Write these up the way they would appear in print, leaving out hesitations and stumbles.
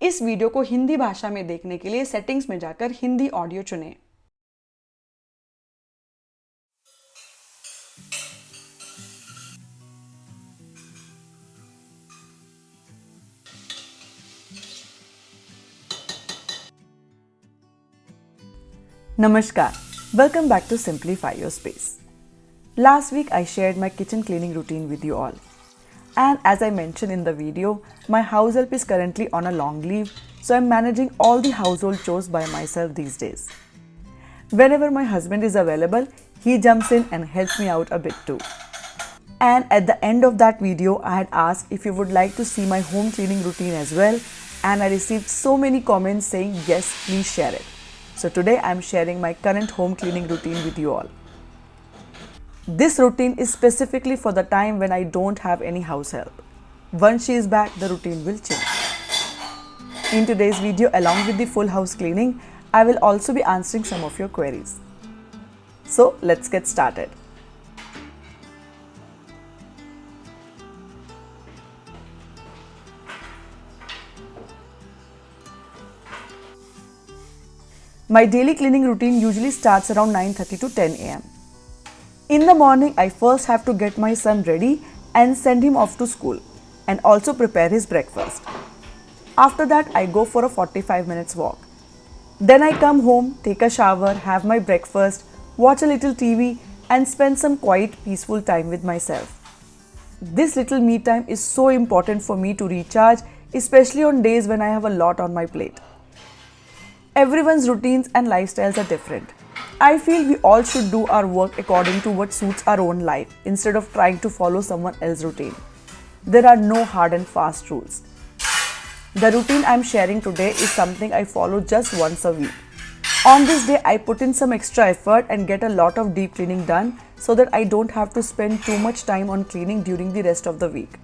इस वीडियो को हिंदी भाषा में देखने के लिए सेटिंग्स में जाकर हिंदी ऑडियो चुनें। Namaskar. Welcome back to Simplify Your Space. Last week I shared my kitchen cleaning routine with you all. And as I mentioned in the video, my house help is currently on a long leave, so I'm managing all the household chores by myself these days. Whenever my husband is available, he jumps in and helps me out a bit too. And at the end of that video, I had asked if you would like to see my home cleaning routine as well, and I received so many comments saying yes, please share it. So today I am sharing my current home cleaning routine with you all. This routine is specifically for the time when I don't have any house help. Once she is back, the routine will change. In today's video, along with the full house cleaning, I will also be answering some of your queries. So let's get started. My daily cleaning routine usually starts around 9:30 to 10 am. In the morning, I first have to get my son ready and send him off to school and also prepare his breakfast. After that, I go for a 45 minutes walk. Then I come home, take a shower, have my breakfast, watch a little TV and spend some quiet, peaceful time with myself. This little me time is so important for me to recharge, especially on days when I have a lot on my plate. Everyone's routines and lifestyles are different. I feel we all should do our work according to what suits our own life instead of trying to follow someone else's routine. There are no hard and fast rules. The routine I'm sharing today is something I follow just once a week. On this day, I put in some extra effort and get a lot of deep cleaning done so that I don't have to spend too much time on cleaning during the rest of the week.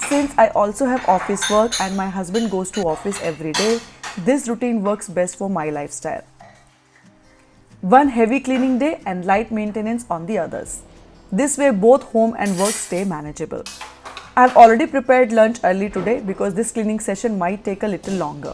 Since I also have office work and my husband goes to office every day, this routine works best for my lifestyle. One heavy cleaning day and light maintenance on the others. This way both home and work stay manageable. I have already prepared lunch early today because this cleaning session might take a little longer.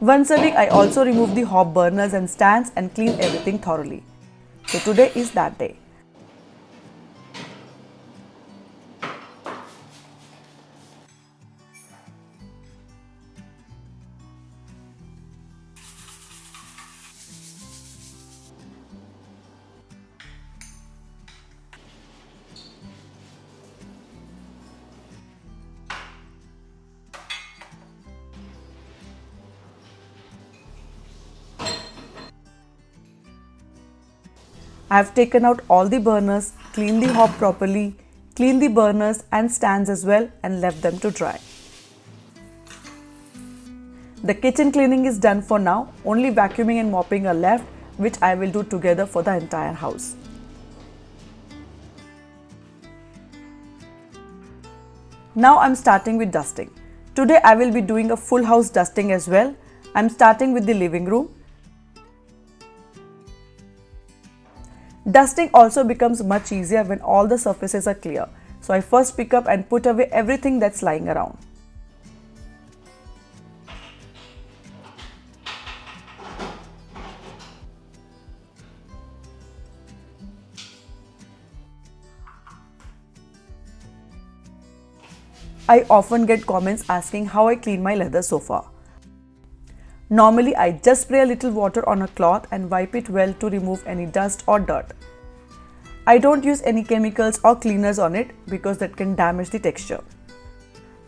Once a week, I also remove the hob burners and stands and clean everything thoroughly. So today is that day. I have taken out all the burners, cleaned the hob properly, cleaned the burners and stands as well and left them to dry. The kitchen cleaning is done for now, only vacuuming and mopping are left, which I will do together for the entire house. Now I'm starting with dusting. Today I will be doing a full house dusting as well. I'm starting with the living room. Dusting also becomes much easier when all the surfaces are clear. So I first pick up and put away everything that's lying around. I often get comments asking how I clean my leather sofa. Normally, I just spray a little water on a cloth and wipe it well to remove any dust or dirt. I don't use any chemicals or cleaners on it because that can damage the texture.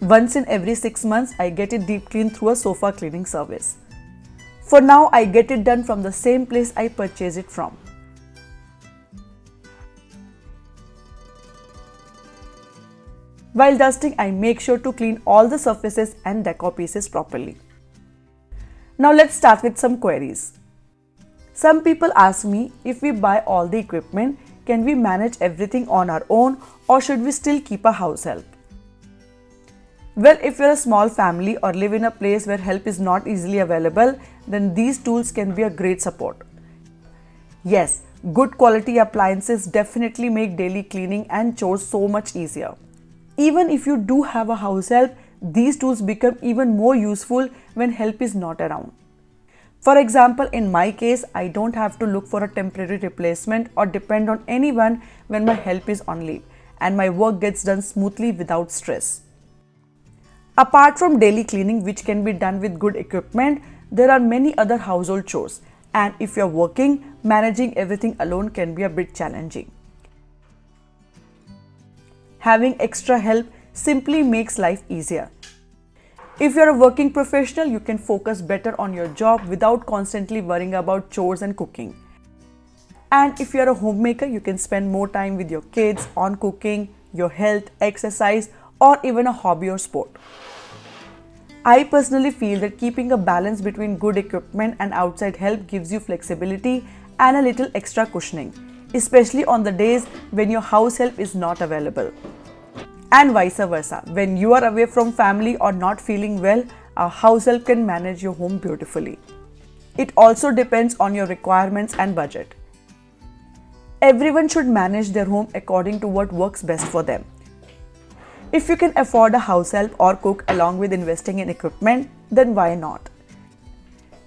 Once in every 6 months, I get it deep cleaned through a sofa cleaning service. For now, I get it done from the same place I purchased it from. While dusting, I make sure to clean all the surfaces and decor pieces properly. Now let's start with some queries. Some people ask me if we buy all the equipment, can we manage everything on our own or should we still keep a house help? Well, if you're a small family or live in a place where help is not easily available, then these tools can be a great support. Yes, good quality appliances definitely make daily cleaning and chores so much easier. Even if you do have a house help, these tools become even more useful when help is not around. For example, in my case, I don't have to look for a temporary replacement or depend on anyone when my help is on leave, and my work gets done smoothly without stress. Apart from daily cleaning, which can be done with good equipment, there are many other household chores, and if you're working, managing everything alone can be a bit challenging. Having extra help simply makes life easier. If you're a working professional, you can focus better on your job without constantly worrying about chores and cooking. And if you're a homemaker, you can spend more time with your kids on cooking, your health, exercise, or even a hobby or sport. I personally feel that keeping a balance between good equipment and outside help gives you flexibility and a little extra cushioning, especially on the days when your house help is not available. And vice versa, when you are away from family or not feeling well, a house help can manage your home beautifully. It also depends on your requirements and budget. Everyone should manage their home according to what works best for them. If you can afford a house help or cook along with investing in equipment, then why not?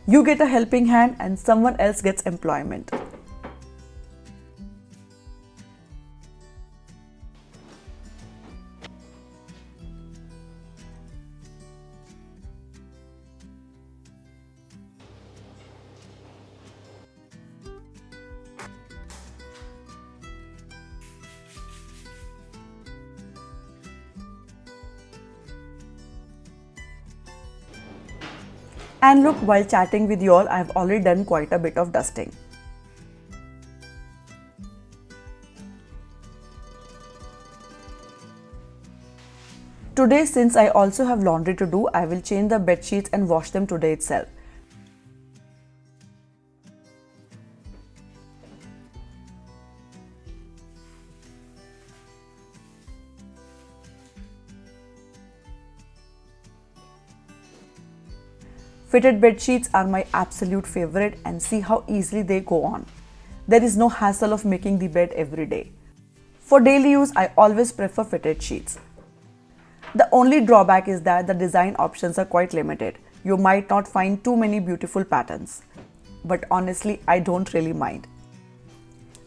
You get a helping hand and someone else gets employment. And look, while chatting with you all, I have already done quite a bit of dusting. Today, since I also have laundry to do, I will change the bed sheets and wash them today itself. Fitted bed sheets are my absolute favorite, and see how easily they go on. There is no hassle of making the bed every day. For daily use, I always prefer fitted sheets. The only drawback is that the design options are quite limited. You might not find too many beautiful patterns. But honestly, I don't really mind.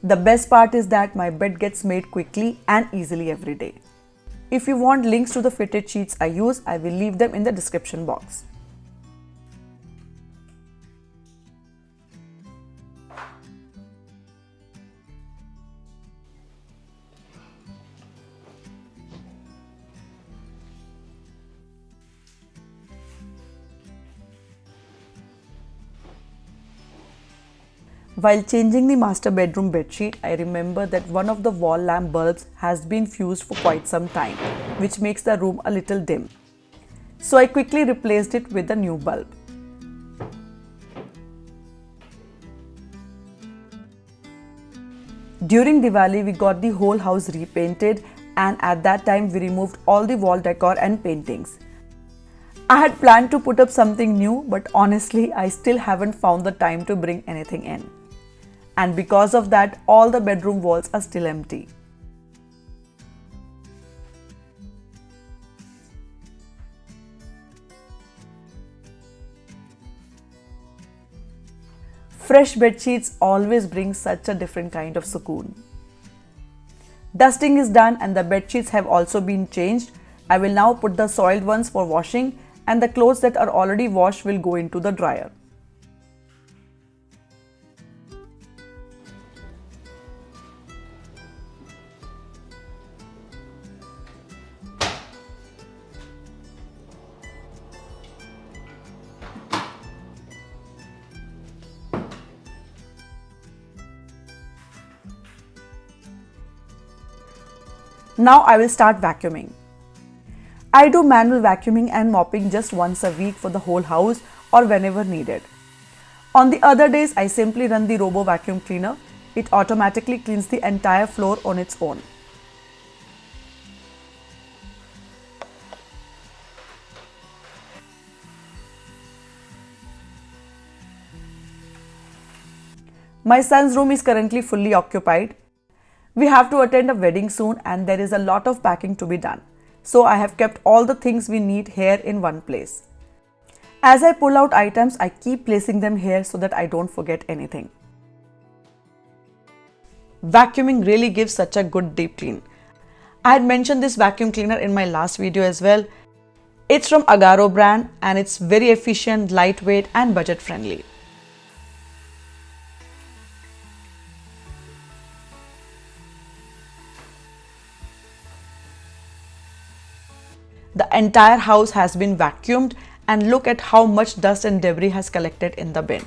The best part is that my bed gets made quickly and easily every day. If you want links to the fitted sheets I use, I will leave them in the description box. While changing the master bedroom bedsheet, I remember that one of the wall lamp bulbs has been fused for quite some time, which makes the room a little dim. So I quickly replaced it with a new bulb. During Diwali, we got the whole house repainted, and at that time we removed all the wall decor and paintings. I had planned to put up something new, but honestly, I still haven't found the time to bring anything in. And because of that, all the bedroom walls are still empty. Fresh bed sheets always bring such a different kind of sukoon. Dusting is done and the bed sheets have also been changed. I will now put the soiled ones for washing, and the clothes that are already washed will go into the dryer. Now I will start vacuuming. I do manual vacuuming and mopping just once a week for the whole house or whenever needed. On the other days, I simply run the robo vacuum cleaner. It automatically cleans the entire floor on its own. My son's room is currently fully occupied. We have to attend a wedding soon and there is a lot of packing to be done. So I have kept all the things we need here in one place. As I pull out items, I keep placing them here so that I don't forget anything. Vacuuming really gives such a good deep clean. I had mentioned this vacuum cleaner in my last video as well. It's from Agaro brand and it's very efficient, lightweight and budget friendly. The entire house has been vacuumed and look at how much dust and debris has collected in the bin.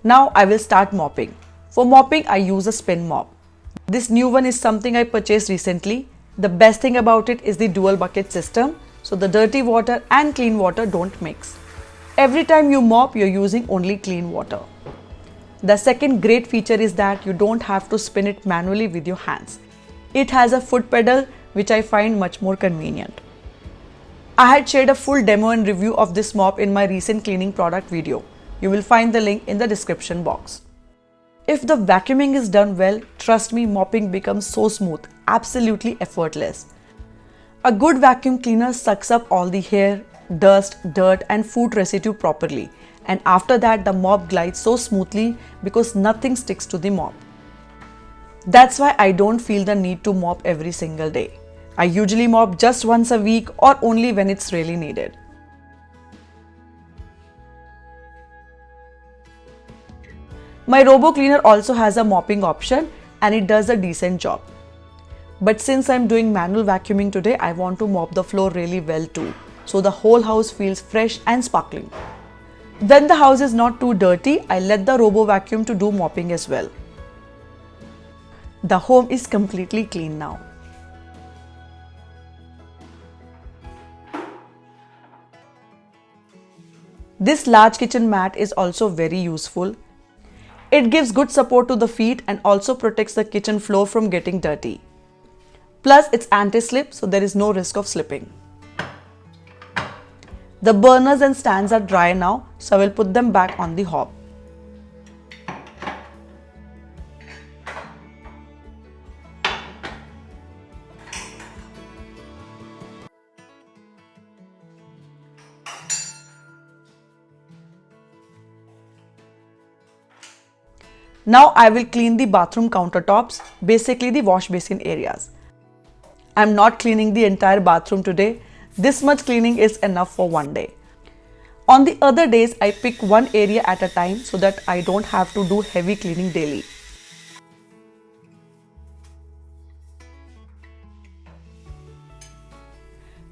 Now I will start mopping. For mopping, I use a spin mop. This new one is something I purchased recently. The best thing about it is the dual bucket system, so the dirty water and clean water don't mix. Every time you mop, you're using only clean water. The second great feature is that you don't have to spin it manually with your hands. It has a foot pedal, which I find much more convenient. I had shared a full demo and review of this mop in my recent cleaning product video. You will find the link in the description box. If the vacuuming is done well, trust me, mopping becomes so smooth, absolutely effortless. A good vacuum cleaner sucks up all the hair, dust, dirt and food residue properly, and after that the mop glides so smoothly because nothing sticks to the mop. That's why I don't feel the need to mop every single day. I usually mop just once a week or only when it's really needed. My robo cleaner also has a mopping option and it does a decent job. But since I'm doing manual vacuuming today, I want to mop the floor really well too, so the whole house feels fresh and sparkling. When the house is not too dirty, I let the robo vacuum to do mopping as well. The home is completely clean now. This large kitchen mat is also very useful. It gives good support to the feet and also protects the kitchen floor from getting dirty. Plus, it's anti-slip, so there is no risk of slipping. The burners and stands are dry now, so I will put them back on the hob. Now I will clean the bathroom countertops, basically the wash basin areas. I'm not cleaning the entire bathroom today. This much cleaning is enough for one day. On the other days, I pick one area at a time so that I don't have to do heavy cleaning daily.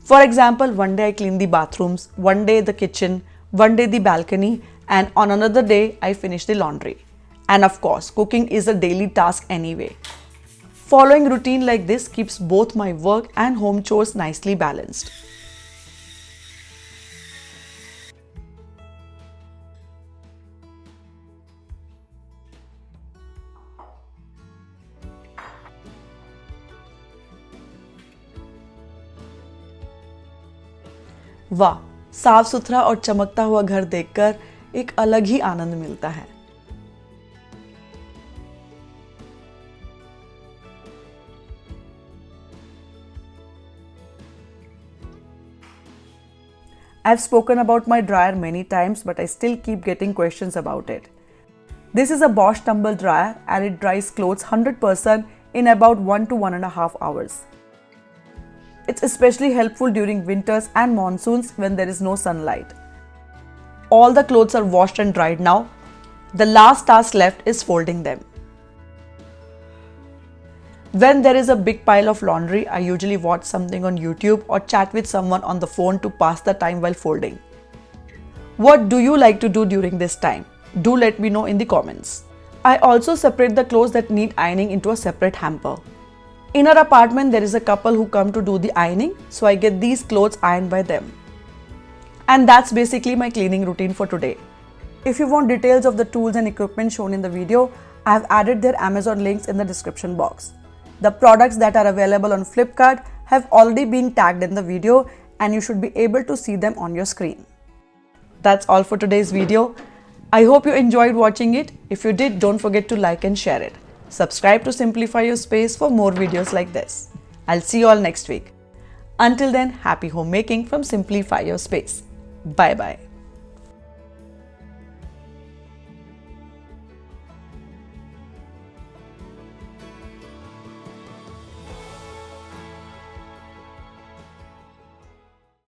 For example, one day I clean the bathrooms, one day the kitchen, one day the balcony, and on another day I finish the laundry. And of course, cooking is a daily task anyway. Following routine like this keeps both my work and home chores nicely balanced. वाह, साफ सुथरा और चमकता हुआ घर देखकर एक अलग ही आनंद मिलता है। I've spoken about my dryer many times, but I still keep getting questions about it. This is a Bosch tumble dryer and it dries clothes 100% in about 1 to 1.5 hours. It's especially helpful during winters and monsoons when there is no sunlight. All the clothes are washed and dried now. The last task left is folding them. When there is a big pile of laundry, I usually watch something on YouTube or chat with someone on the phone to pass the time while folding. What do you like to do during this time? Do let me know in the comments. I also separate the clothes that need ironing into a separate hamper. In our apartment, there is a couple who come to do the ironing, so I get these clothes ironed by them. And that's basically my cleaning routine for today. If you want details of the tools and equipment shown in the video, I have added their Amazon links in the description box. The products that are available on Flipkart have already been tagged in the video and you should be able to see them on your screen. That's all for today's video. I hope you enjoyed watching it. If you did, don't forget to like and share it. Subscribe to Simplify Your Space for more videos like this. I'll see you all next week. Until then, happy homemaking from Simplify Your Space. Bye bye.